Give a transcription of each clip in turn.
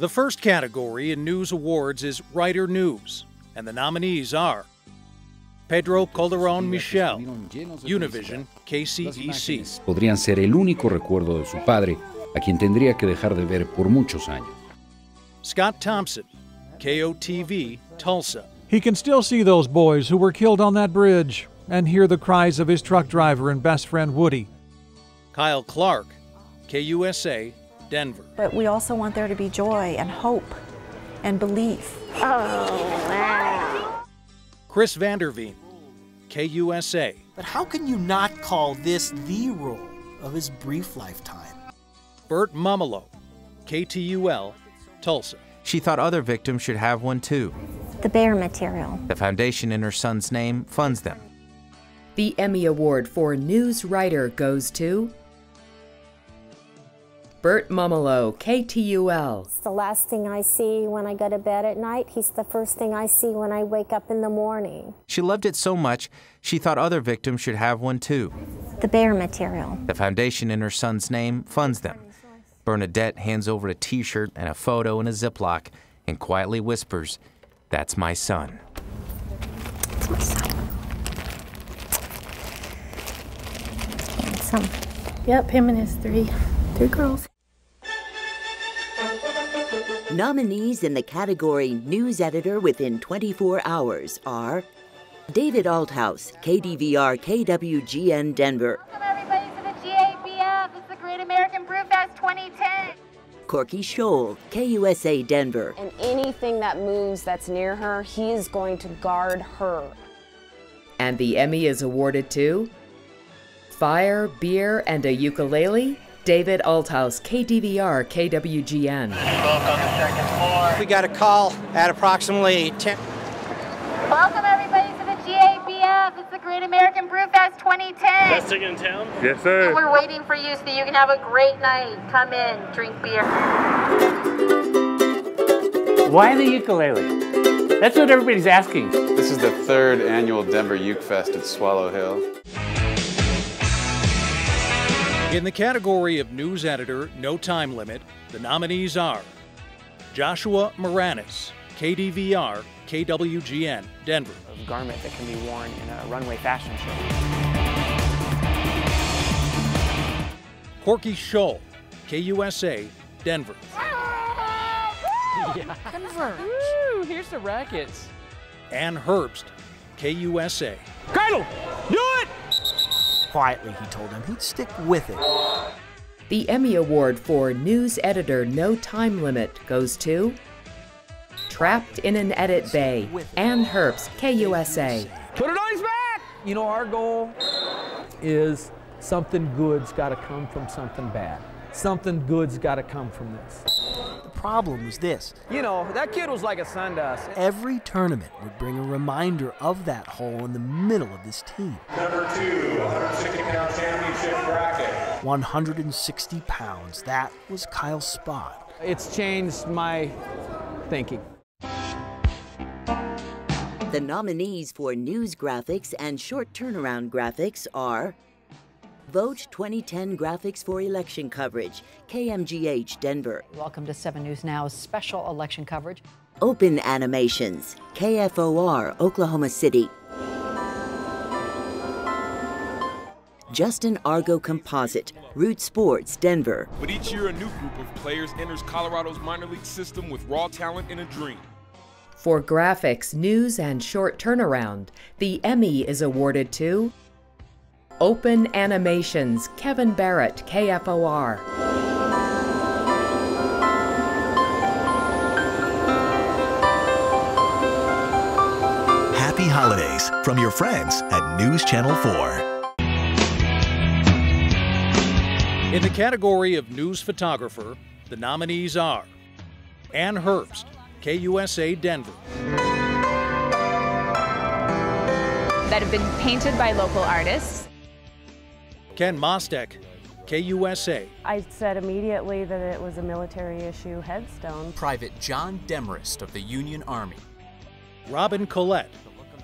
The first category in News Awards is Writer News, and the nominees are Pedro Calderón Michel, Univision, KCEC. Podrían ser el único recuerdo de su padre, a quien tendría que dejar de ver por muchos años. Scott Thompson, KOTV, Tulsa. He can still see those boys who were killed on that bridge and hear the cries of his truck driver and best friend Woody. Kyle Clark, KUSA, Denver. But we also want there to be joy and hope and belief. Oh, wow. Chris Vanderveen, KUSA. But how can you not call this the role of his brief lifetime? Bert Mumolo, KTUL, Tulsa. She thought other victims should have one too. The bear material. The foundation in her son's name funds them. The Emmy Award for News Writer goes to Bert Mumolo, KTUL. It's the last thing I see when I go to bed at night. He's the first thing I see when I wake up in the morning. She loved it so much, she thought other victims should have one too. The bear material. The foundation in her son's name funds them. Bernadette hands over a T-shirt and a photo in a Ziploc and quietly whispers, "That's my son." That's my son. Handsome. Yep, him and his three girls. Nominees in the category News Editor Within 24 Hours are David Althouse, KDVR KWGN Denver. Welcome everybody to the GABF. It's the Great American Brewfest 2010. Corky Scholl, KUSA Denver. And anything that moves that's near her, he is going to guard her. And the Emmy is awarded to Fire, Beer, and a Ukulele, David Althouse, KDVR KWGN. We got a call at approximately 10. Welcome everybody to the GABF. It's the Great American Brewfest 2010. Best thing in town? Yes, sir. And we're waiting for you so you can have a great night. Come in, drink beer. Why the ukulele? That's what everybody's asking. This is the 3rd annual Denver Uke Fest at Swallow Hill. In the category of News Editor, No Time Limit, the nominees are Joshua Moranis, KDVR, KWGN, Denver. A garment that can be worn in a runway fashion show. Corky Scholl, KUSA, Denver. Yeah. Converge. Woo, here's the rackets. Ann Herbst, KUSA. Colonel, do it! Quietly, he told him he'd stick with it. The Emmy Award for News Editor No Time Limit goes to Trapped in an Edit Bay, Ann Herbst, KUSA. Put it on his back! You know, our goal is something good's got to come from something bad. Something good's got to come from this. The problem was this. You know, that kid was like a sundust. Every tournament would bring a reminder of that hole in the middle of this team. Number 2, 160-pound championship bracket. 160 pounds. That was Kyle's spot. It's changed my thinking. The nominees for News Graphics and Short Turnaround Graphics are Vote 2010 Graphics for Election Coverage, KMGH Denver. Welcome to 7 News Now's special election coverage. Open Animations, KFOR, Oklahoma City. Justin Argo Composite, Root Sports, Denver. But each year a new group of players enters Colorado's minor league system with raw talent and a dream. For graphics, news, and short turnaround, the Emmy is awarded to Open Animations, Kevin Barrett, KFOR. Happy holidays from your friends at News Channel 4. In the category of News Photographer, the nominees are Ann Herbst, KUSA Denver. That have been painted by local artists. Ken Mostek, KUSA. I said immediately that it was a military issue headstone. Private John Demarest of the Union Army. Robin Collette,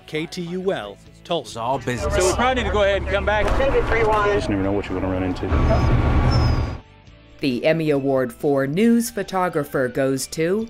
KTUL, Tulsa. All business. So we probably need to go ahead and come back. You just never know what you're going to run into. The Emmy Award for News Photographer goes to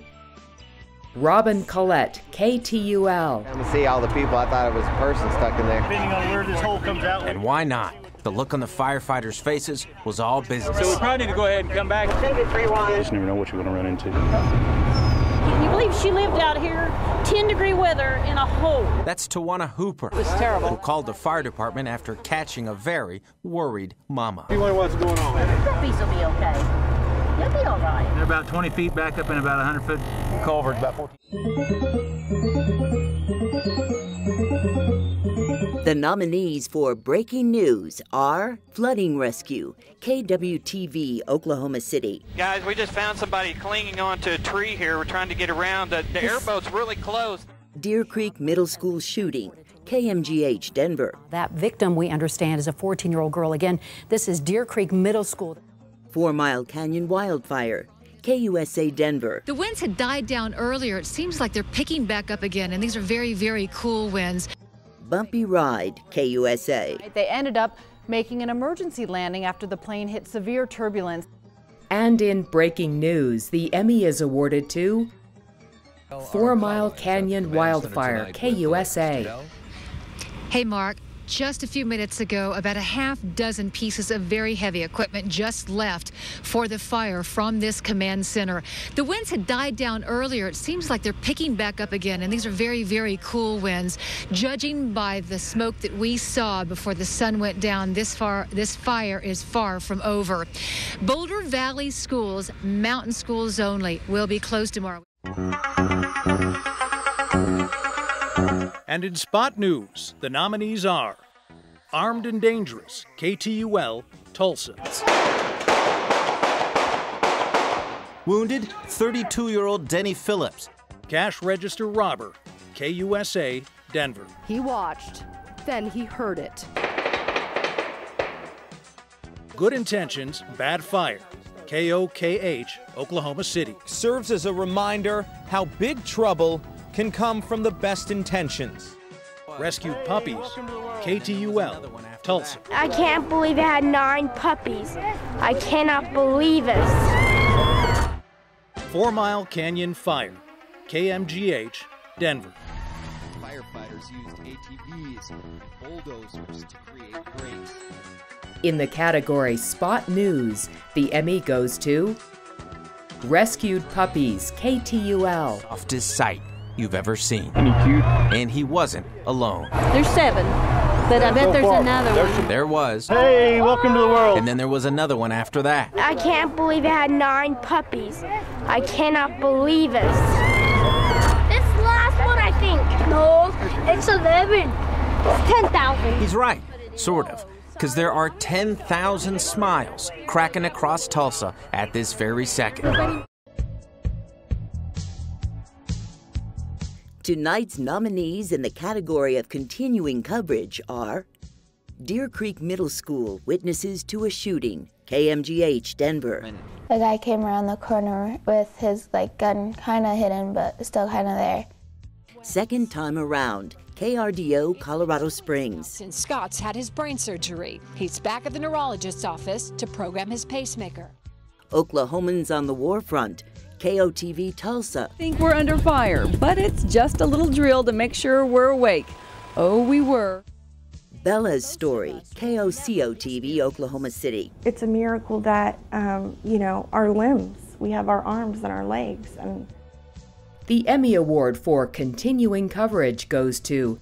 Robin Collette, KTUL. To see all the people, I thought it was a person stuck in there. Depending on where this hole comes out. And why not? The look on the firefighters' faces was all business. So we probably need to go ahead and come back. You just never know what you're going to run into. Can you believe she lived out here, 10-degree weather, in a hole? That's Tawana Hooper. It was terrible. Who called the fire department after catching a very worried mama. You wonder what's going on. Puppies will be okay. You'll be all right. They're about 20 feet back up in about 100-foot culvert, about 14. The nominees for Breaking News are Flooding Rescue, KWTV, Oklahoma City. Guys, we just found somebody clinging onto a tree here. We're trying to get around. The airboat's really close. Deer Creek Middle School shooting, KMGH, Denver. That victim, we understand, is a 14-year-old girl. Again, this is Deer Creek Middle School. 4 Mile Canyon wildfire, KUSA, Denver. The winds had died down earlier. It seems like they're picking back up again, and these are very, very cool winds. Bumpy ride, KUSA. They ended up making an emergency landing after the plane hit severe turbulence. And in breaking news, the Emmy is awarded to 4 Mile Canyon wildfire, KUSA. Hey, Mark. Just a few minutes ago, about a half dozen pieces of very heavy equipment just left for the fire from this command center. The winds had died down earlier. It seems like they're picking back up again, and these are very, very cool winds. Judging by the smoke that we saw before the sun went down, this fire is far from over. Boulder Valley schools, mountain schools only, will be closed tomorrow. And in Spot News, the nominees are Armed and Dangerous, KTUL, Tulsa. Wounded, 32-year-old Denny Phillips. Cash Register Robber, KUSA, Denver. He watched, then he heard it. Good Intentions, Bad Fire, KOKH, Oklahoma City. Serves as a reminder how big trouble can come from the best intentions. Rescued Puppies, KTUL, Tulsa. I can't believe it had 9 puppies. I cannot believe it. 4 Mile Canyon Fire, KMGH, Denver. Firefighters used ATVs and bulldozers to create breaks. In the category Spot News, the Emmy goes to Rescued Puppies, KTUL. Softest sight you've ever seen. Cute. And he wasn't alone. There's 7, but I bet there's another one. There was. Hey, welcome to the world. And then there was another one after that. I can't believe it had 9 puppies. I cannot believe it. This last one, I think. No, it's 11. It's 10,000. He's right, sort of. Because there are 10,000 smiles cracking across Tulsa at this very second. Tonight's nominees in the category of continuing coverage are Deer Creek Middle School witnesses to a shooting, KMGH, Denver. A guy came around the corner with his gun kind of hidden, but still kind of there. Second time around, KRDO, Colorado Springs. Since Scott's had his brain surgery, he's back at the neurologist's office to program his pacemaker. Oklahomans on the war front, KOTV, Tulsa. I think we're under fire, but it's just a little drill to make sure we're awake. Oh, we were. Bella's Story, KOCO-TV, Oklahoma City. It's a miracle that, our limbs, we have our arms and our legs. And the Emmy Award for continuing coverage goes to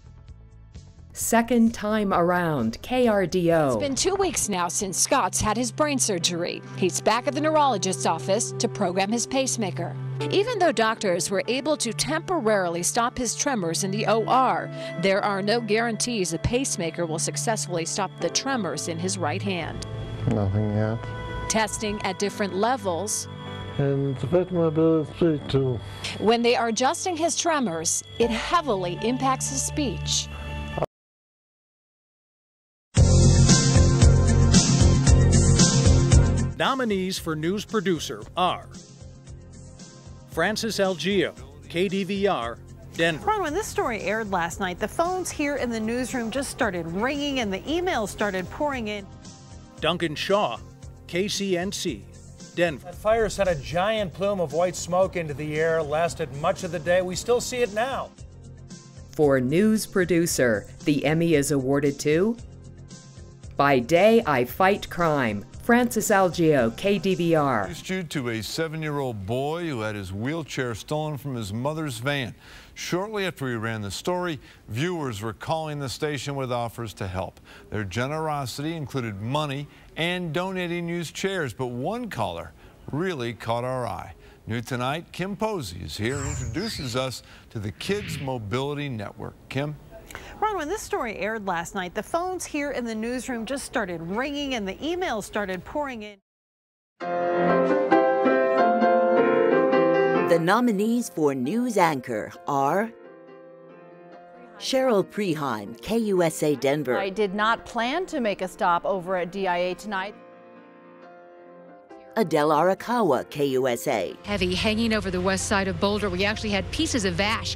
Second Time Around, KRDO. It's been 2 weeks now since Scott's had his brain surgery. He's back at the neurologist's office to program his pacemaker. Even though doctors were able to temporarily stop his tremors in the OR, there are no guarantees a pacemaker will successfully stop the tremors in his right hand. Nothing yet. Testing at different levels. And it's affecting my ability to speak too. When they are adjusting his tremors, it heavily impacts his speech. Nominees for News Producer are Francis Algeo, KDVR, Denver. Ron, when this story aired last night, the phones here in the newsroom just started ringing and the emails started pouring in. Duncan Shaw, KCNC, Denver. That fire sent a giant plume of white smoke into the air, lasted much of the day. We still see it now. For news producer, the Emmy is awarded to By Day I Fight Crime, Francis Algio, KDVR. Rescued to a 7-year-old boy who had his wheelchair stolen from his mother's van. Shortly after we ran the story, viewers were calling the station with offers to help. Their generosity included money and donating used chairs, but one caller really caught our eye. New tonight, Kim Posey is here and introduces us to the Kids Mobility Network. Kim? Ron, when this story aired last night, the phones here in the newsroom just started ringing and the emails started pouring in. The nominees for news anchor are Cheryl Preheim, KUSA Denver. I did not plan to make a stop over at DIA tonight. Adele Arakawa, KUSA. Heavy hanging over the west side of Boulder. We actually had pieces of ash.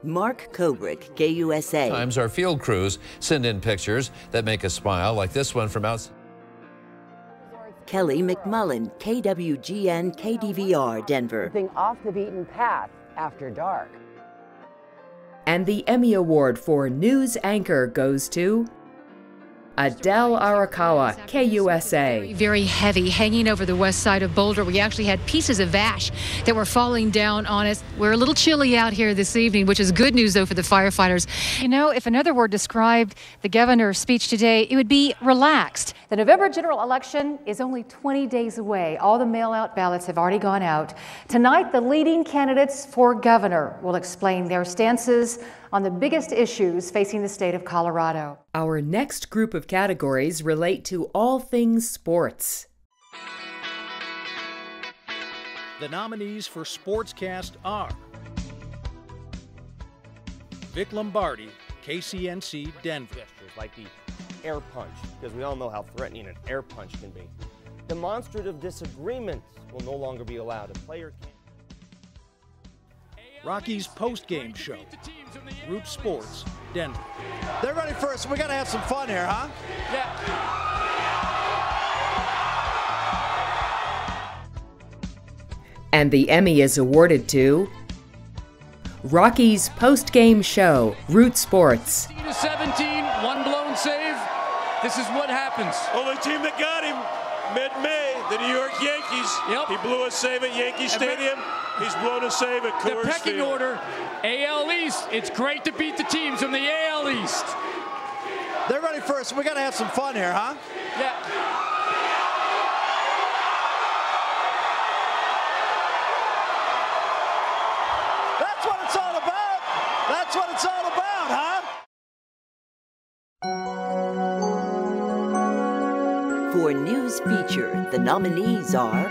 Mark Kobrick, KUSA. Sometimes our field crews send in pictures that make us smile, like this one from outside. Kelly McMullen, KWGN KDVR Denver. Something off the beaten path after dark. And the Emmy Award for news anchor goes to Adele Arakawa, KUSA. Very heavy hanging over the west side of Boulder. We actually had pieces of ash that were falling down on us. We're a little chilly out here this evening, which is good news, though, for the firefighters. You know, if another word described the governor's speech today, it would be relaxed. The November general election is only 20 days away. All the mail-out ballots have already gone out. Tonight, the leading candidates for governor will explain their stances on the biggest issues facing the state of Colorado. Our next group of categories relate to all things sports. The nominees for Sportscast are Vic Lombardi, KCNC Denver. Gestures like the air punch, because we all know how threatening an air punch can be. Demonstrative disagreements will no longer be allowed. A player can't. Rocky's post-game show, Root Sports, Denver. They're ready first. We got to have some fun here, huh? Yeah. And the Emmy is awarded to Rocky's post-game show, Root Sports. 17, one blown save. This is what happens. Only team that got him mid-May, the New York Yankees. Yep. He blew a save at Yankee Stadium. He's blown a save at Coors Field. The pecking order, AL East. It's great to beat the teams from the AL East. They're ready first. We got to have some fun here, huh? Yeah. That's what it's all about. That's what it's all about, huh? For news feature, the nominees are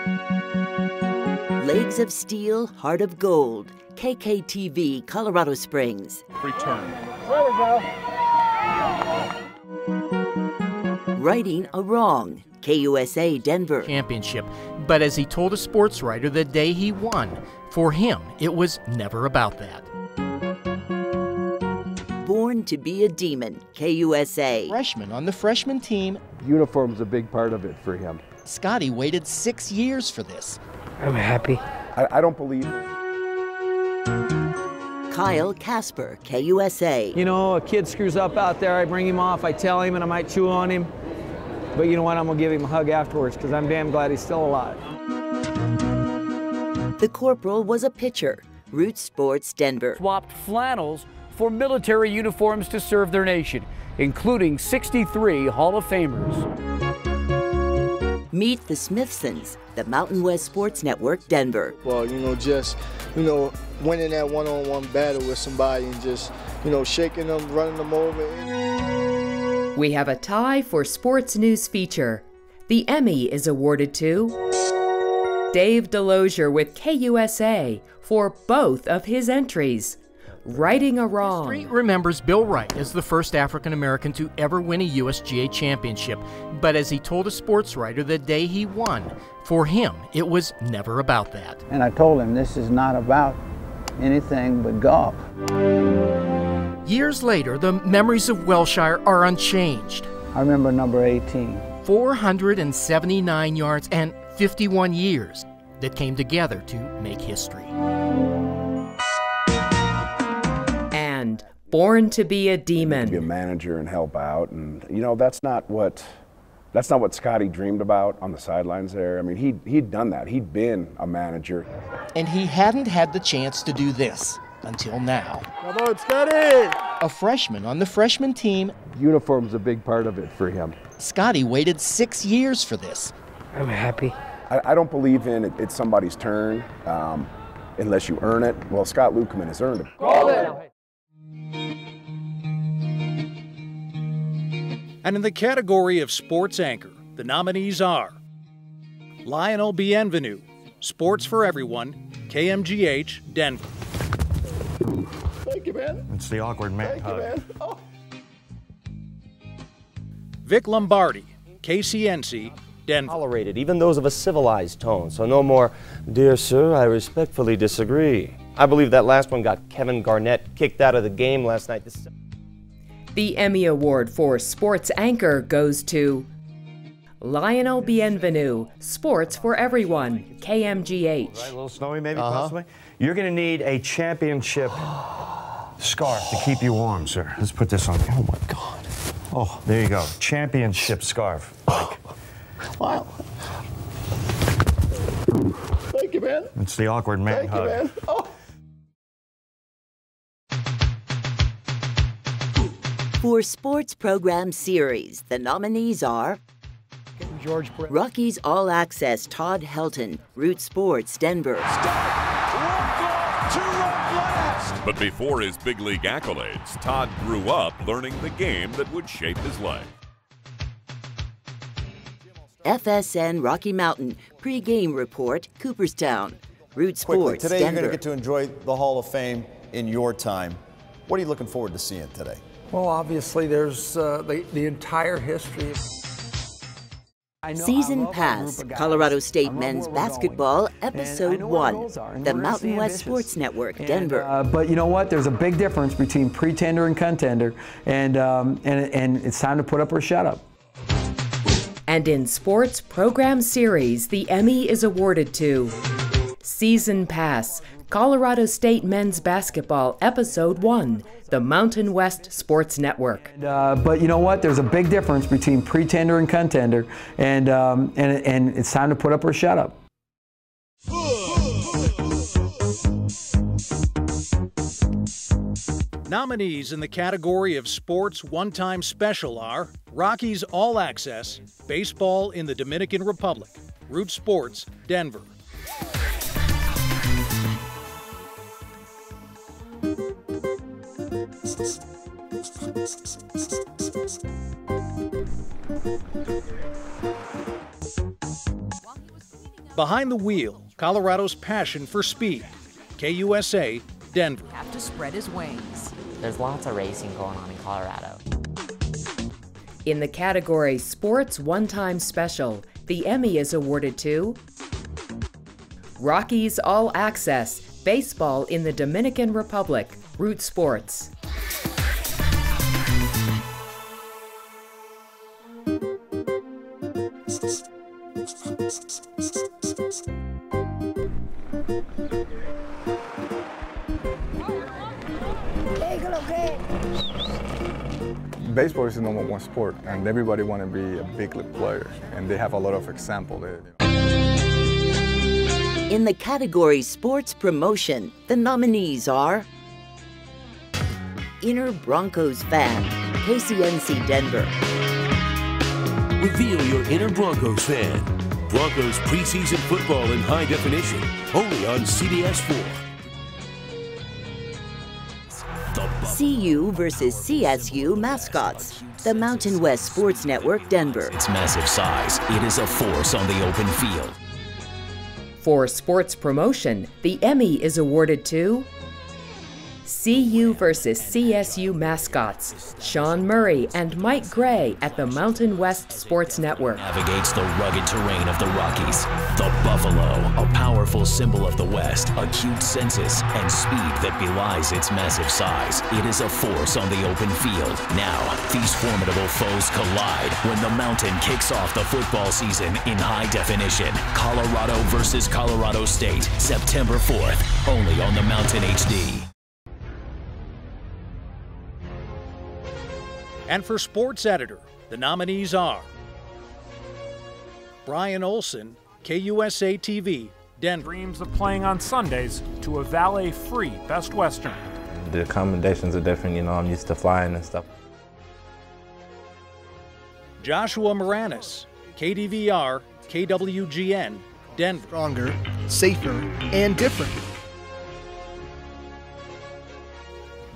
Legs of Steel, Heart of Gold, KKTV, Colorado Springs. Return. There we go. Righting a Wrong, KUSA, Denver. Championship, but as he told a sports writer the day he won, for him, it was never about that. Born to be a Demon, KUSA. Freshman on the freshman team. Uniform's a big part of it for him. Scotty waited 6 years for this. I'm happy. I don't believe it. Kyle Casper, KUSA. You know, a kid screws up out there, I bring him off, I tell him, and I might chew on him. But you know what, I'm gonna give him a hug afterwards, because I'm damn glad he's still alive. The Corporal was a pitcher, Root Sports, Denver. Swapped flannels for military uniforms to serve their nation, including 63 Hall of Famers. Meet the Smithsons, the Mountain West Sports Network, Denver. Well, just winning that one-on-one battle with somebody and just, shaking them, running them over. We have a tie for sports news feature. The Emmy is awarded to Dave Delosier with KUSA for both of his entries. Righting a Wrong. History remembers Bill Wright as the first African American to ever win a USGA championship, but as he told a sports writer the day he won, for him, it was never about that. And I told him this is not about anything but golf. Years later, the memories of Welshire are unchanged. I remember number 18. 479 yards and 51 years that came together to make history. And born to be a demon. Be a manager and help out, and you know that's not what Scotty dreamed about on the sidelines there. I mean, he'd done that. He'd been a manager. And he hadn't had the chance to do this until now. Come on, Scotty! A freshman on the freshman team. Uniform's a big part of it for him. Scotty waited 6 years for this. I'm happy. I don't believe in it's somebody's turn unless you earn it. Well, Scott Lukeman has earned it. And in the category of sports anchor, the nominees are Lionel Bienvenu, Sports for Everyone, KMGH, Denver. Thank you, man. It's the awkward man hug. Man. Oh. Vic Lombardi, KCNC, Denver. Tolerated, even those of a civilized tone, so no more, "Dear sir, I respectfully disagree." I believe that last one got Kevin Garnett kicked out of the game last night. The Emmy Award for Sports Anchor goes to Lionel Bienvenu, Sports for Everyone, KMGH. Right, a little snowy maybe, possibly. You're going to need a championship scarf to keep you warm, sir. Let's put this on. Oh, my God. Oh, there you go. Championship scarf. Wow. Thank you, man. It's the awkward man Thank hug. you, man. Oh. For Sports Program Series, the nominees are Rockies All Access Todd Helton, Root Sports, Denver. But before his big league accolades, Todd grew up learning the game that would shape his life. FSN Rocky Mountain, pre-game report, Cooperstown. Root Sports, today Denver. you're going to get to enjoy the Hall of Fame in your time. What are you looking forward to seeing today? Well, obviously, there's the entire history. Season Pass, Colorado State Men's Basketball, Episode 1, the Mountain West Sports Network, Denver. But you know what? There's a big difference between pretender and contender, and it's time to put up or shut up. And in Sports Program Series, the Emmy is awarded to Season Pass, Colorado State Men's Basketball, Episode 1, the Mountain West Sports Network. But you know what? There's a big difference between pretender and contender, and it's time to put up or shut up. Nominees in the category of Sports One-Time Special are Rockies All Access, Baseball in the Dominican Republic, Root Sports, Denver. Behind the Wheel, Colorado's passion for speed, KUSA, Denver. Have to spread his wings. There's lots of racing going on in Colorado. In the category Sports One-Time Special, the Emmy is awarded to Rockies All Access, Baseball in the Dominican Republic, Root Sports. Baseball is the #1 sport, and everybody want to be a big league player, and they have a lot of example there. In the category Sports Promotion, the nominees are Inner Broncos Fan, KCNC Denver. Reveal your inner Broncos fan. Broncos preseason football in high definition, only on CBS 4. CU versus CSU mascots, the Mountain West Sports Network, Denver. Its massive size, it is a force on the open field. For Sports Promotion, the Emmy is awarded to CU versus CSU mascots Sean Murray and Mike Gray at the Mountain West Sports Network. Navigates the rugged terrain of the Rockies. The buffalo, a powerful symbol of the West, acute senses, and speed that belies its massive size. It is a force on the open field. Now, these formidable foes collide when the Mountain kicks off the football season in high definition. Colorado versus Colorado State, September 4th, only on the Mountain HD. And for Sports Editor, the nominees are Brian Olson, KUSA TV, Denver. Dreams of playing on Sundays to a valet-free Best Western. The accommodations are different, you know, I'm used to flying and stuff. Joshua Moranis, KDVR, KWGN, Denver. Stronger, safer, and different.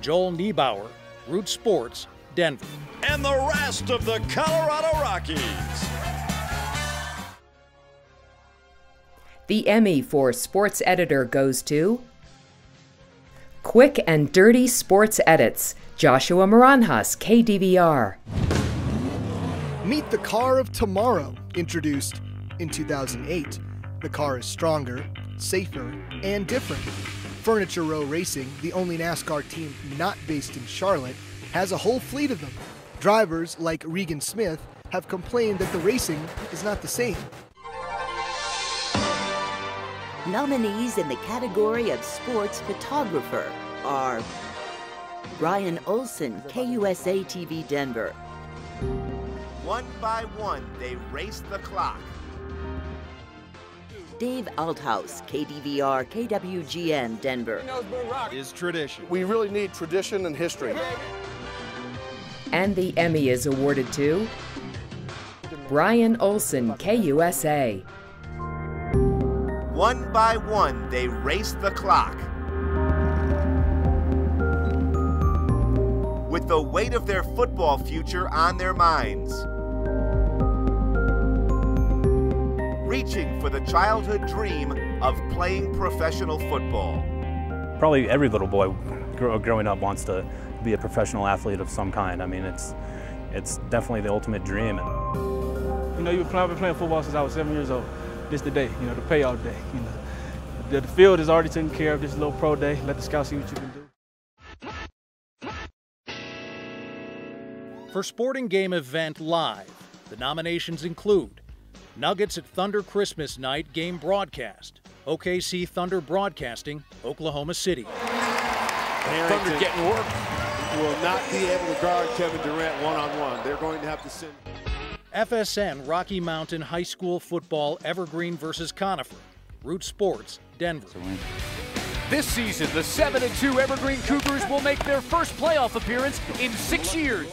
Joel Niebauer, Root Sports, Denver. And the rest of the Colorado Rockies. The Emmy for Sports Editor goes to Quick and Dirty Sports Edits, Joshua Moranhas, KDVR. Meet the car of tomorrow, introduced in 2008. The car is stronger, safer, and different. Furniture Row Racing, the only NASCAR team not based in Charlotte, has a whole fleet of them. Drivers like Regan Smith have complained that the racing is not the same. Nominees in the category of sports photographer are Brian Olson, KUSA TV Denver. One by one, they race the clock. Dave Althouse, KDVR, KWGN, Denver. Is tradition. We really need tradition and history. And the Emmy is awarded to Brian Olson, KUSA. One by one, they race the clock. With the weight of their football future on their minds. Reaching for the childhood dream of playing professional football. Probably every little boy growing up wants to be a professional athlete of some kind. I mean, it's definitely the ultimate dream. You know, I've been playing football since I was 7 years old. This is the day, you know, the payoff day. You know, the field is already taken care of. This little pro day. Let the scouts see what you can do. For Sporting Game Event Live, the nominations include Nuggets at Thunder Christmas Night Game Broadcast, OKC Thunder Broadcasting, Oklahoma City. Thunder getting work. Will not be able to guard Kevin Durant one-on-one. They're going to have to send. FSN Rocky Mountain High School Football Evergreen versus Conifer, Root Sports, Denver. This season, the 7-2 Evergreen Cougars will make their first playoff appearance in 6 years.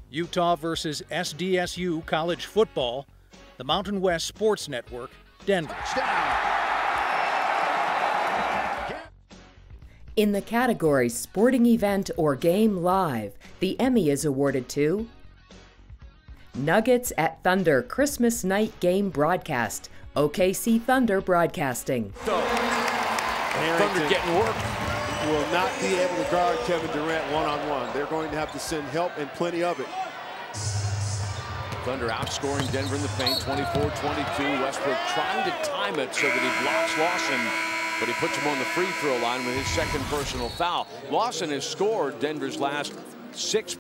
Utah versus SDSU College Football, the Mountain West Sports Network, Denver. In the category Sporting Event or Game Live, the Emmy is awarded to Nuggets at Thunder Christmas Night Game Broadcast, OKC Thunder Broadcasting. Thunder getting work. Will not be able to guard Kevin Durant one-on-one. They're going to have to send help and plenty of it. Thunder outscoring Denver in the paint, 24-22. Westbrook trying to time it so that he blocks Lawson, but he puts him on the free throw line with his second personal foul. Lawson has scored Denver's last 6